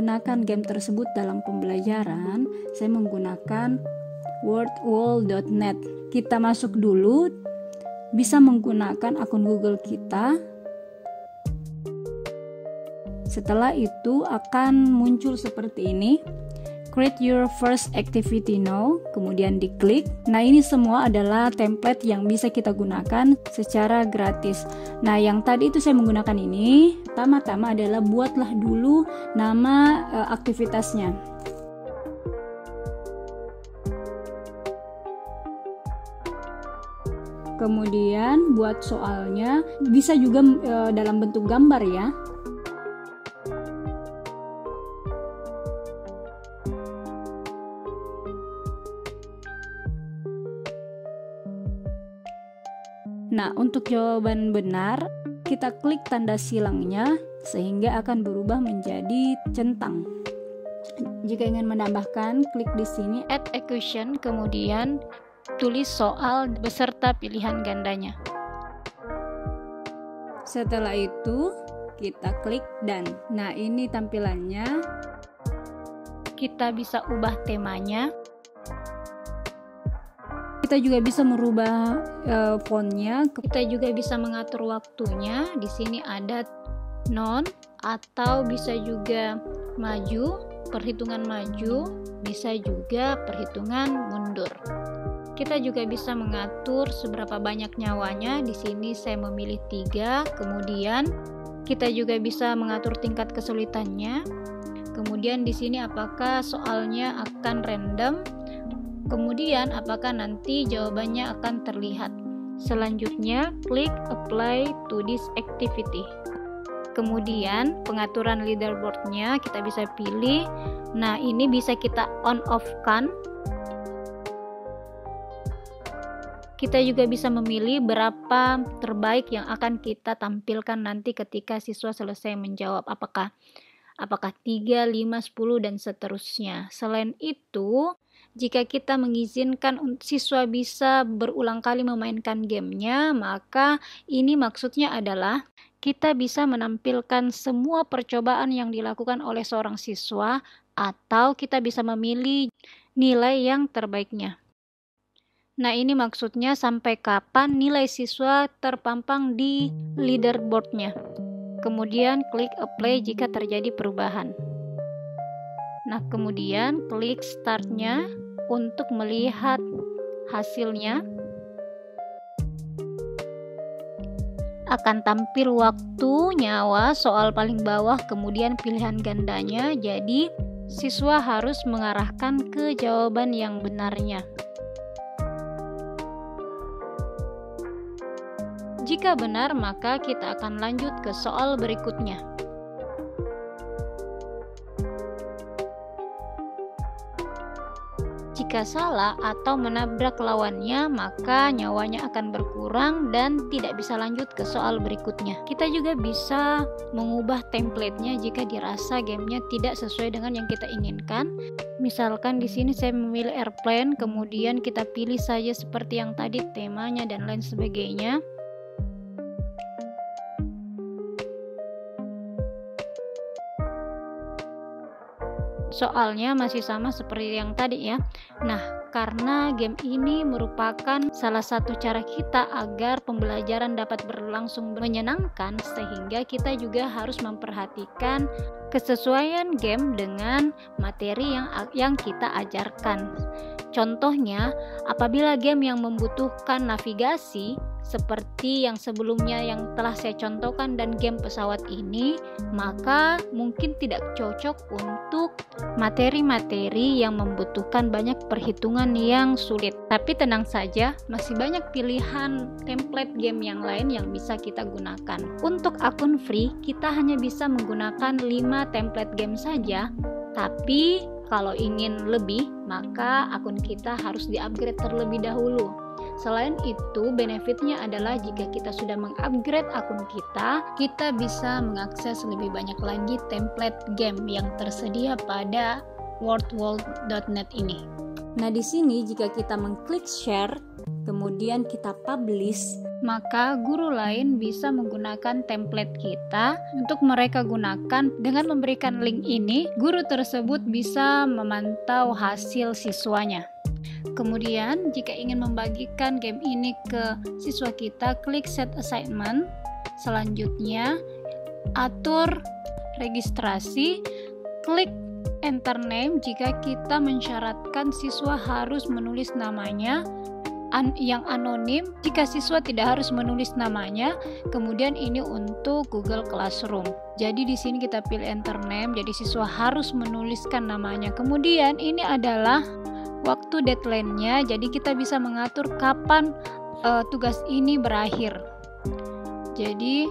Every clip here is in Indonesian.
menggunakan game tersebut dalam pembelajaran, saya menggunakan wordwall.net. Kita masuk dulu, bisa menggunakan akun Google kita. Setelah itu akan muncul seperti ini, create your first activity now, kemudian diklik. Nah, ini semua adalah template yang bisa kita gunakan secara gratis. Nah, yang tadi itu saya menggunakan ini, pertama-tama adalah buatlah dulu nama aktivitasnya. Kemudian buat soalnya, bisa juga dalam bentuk gambar ya. Nah, untuk jawaban benar, kita klik tanda silangnya sehingga akan berubah menjadi centang. Jika ingin menambahkan, klik di sini add a question, kemudian tulis soal beserta pilihan gandanya. Setelah itu, kita klik done. Nah, ini tampilannya. Kita bisa ubah temanya. Kita juga bisa merubah fontnya. Kita juga bisa mengatur waktunya. Di sini ada non atau bisa juga maju, perhitungan maju, bisa juga perhitungan mundur. Kita juga bisa mengatur seberapa banyak nyawanya. Di sini saya memilih 3. Kemudian kita juga bisa mengatur tingkat kesulitannya. Kemudian di sini apakah soalnya akan random. Kemudian apakah nanti jawabannya akan terlihat. Selanjutnya klik apply to this activity. Kemudian pengaturan leaderboardnya kita bisa pilih. Nah, ini bisa kita on off kan. Kita juga bisa memilih berapa terbaik yang akan kita tampilkan nanti ketika siswa selesai menjawab. Apakah 3, 5, 10 dan seterusnya. Selain itu, jika kita mengizinkan siswa bisa berulang kali memainkan gamenya, maka ini maksudnya adalah kita bisa menampilkan semua percobaan yang dilakukan oleh seorang siswa, atau kita bisa memilih nilai yang terbaiknya. Nah, ini maksudnya sampai kapan nilai siswa terpampang di leaderboardnya. Kemudian klik apply jika terjadi perubahan. Nah, kemudian klik startnya untuk melihat hasilnya. Akan tampil waktu, nyawa, soal paling bawah, kemudian pilihan gandanya. Jadi, siswa harus mengarahkan ke jawaban yang benarnya. Jika benar, maka kita akan lanjut ke soal berikutnya. Jika salah atau menabrak lawannya, maka nyawanya akan berkurang dan tidak bisa lanjut ke soal berikutnya. Kita juga bisa mengubah template-nya jika dirasa gamenya tidak sesuai dengan yang kita inginkan. Misalkan di sini saya memilih airplane, kemudian kita pilih saja seperti yang tadi temanya dan lain sebagainya. Soalnya masih sama seperti yang tadi ya. Nah, karena game ini merupakan salah satu cara kita agar pembelajaran dapat berlangsung menyenangkan, sehingga kita juga harus memperhatikan kesesuaian game dengan materi yang kita ajarkan. Contohnya, apabila game yang membutuhkan navigasi seperti yang sebelumnya yang telah saya contohkan dan game pesawat ini, maka mungkin tidak cocok untuk materi-materi yang membutuhkan banyak perhitungan yang sulit. Tapi tenang saja, masih banyak pilihan template game yang lain yang bisa kita gunakan. Untuk akun free, kita hanya bisa menggunakan 5 template game saja, tapi kalau ingin lebih, maka akun kita harus di-upgrade terlebih dahulu. Selain itu, benefitnya adalah jika kita sudah mengupgrade akun kita bisa mengakses lebih banyak lagi template game yang tersedia pada wordwall.net ini. Nah, di sini jika kita mengklik share, kemudian kita publish, maka guru lain bisa menggunakan template kita untuk mereka gunakan. Dengan memberikan link ini, guru tersebut bisa memantau hasil siswanya. Kemudian, jika ingin membagikan game ini ke siswa kita, klik set assignment. Selanjutnya, atur registrasi, klik enter name jika kita mensyaratkan siswa harus menulis namanya yang anonim. Jika siswa tidak harus menulis namanya, kemudian ini untuk Google Classroom. Jadi di sini kita pilih enter name, jadi siswa harus menuliskan namanya. Kemudian ini adalah waktu deadline-nya, jadi kita bisa mengatur kapan tugas ini berakhir. Jadi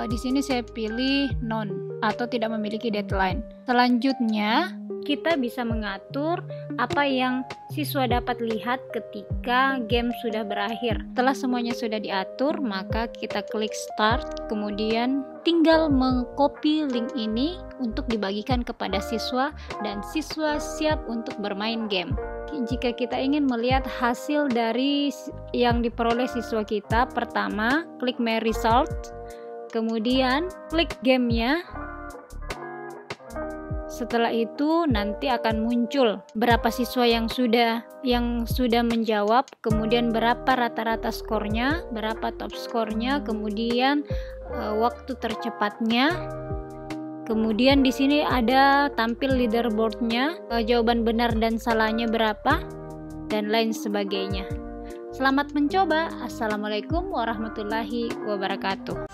di sini saya pilih none atau tidak memiliki deadline. Selanjutnya, kita bisa mengatur apa yang siswa dapat lihat ketika game sudah berakhir. Setelah semuanya sudah diatur, maka kita klik start, kemudian tinggal mengcopy link ini untuk dibagikan kepada siswa dan siswa siap untuk bermain game. Jika kita ingin melihat hasil dari yang diperoleh siswa kita, pertama klik my result, kemudian klik gamenya. Setelah itu nanti akan muncul berapa siswa yang sudah menjawab, kemudian berapa rata-rata skornya, berapa top skornya, kemudian waktu tercepatnya. Kemudian di sini ada tampil leaderboardnya, jawaban benar dan salahnya berapa, dan lain sebagainya. Selamat mencoba. Assalamualaikum warahmatullahi wabarakatuh.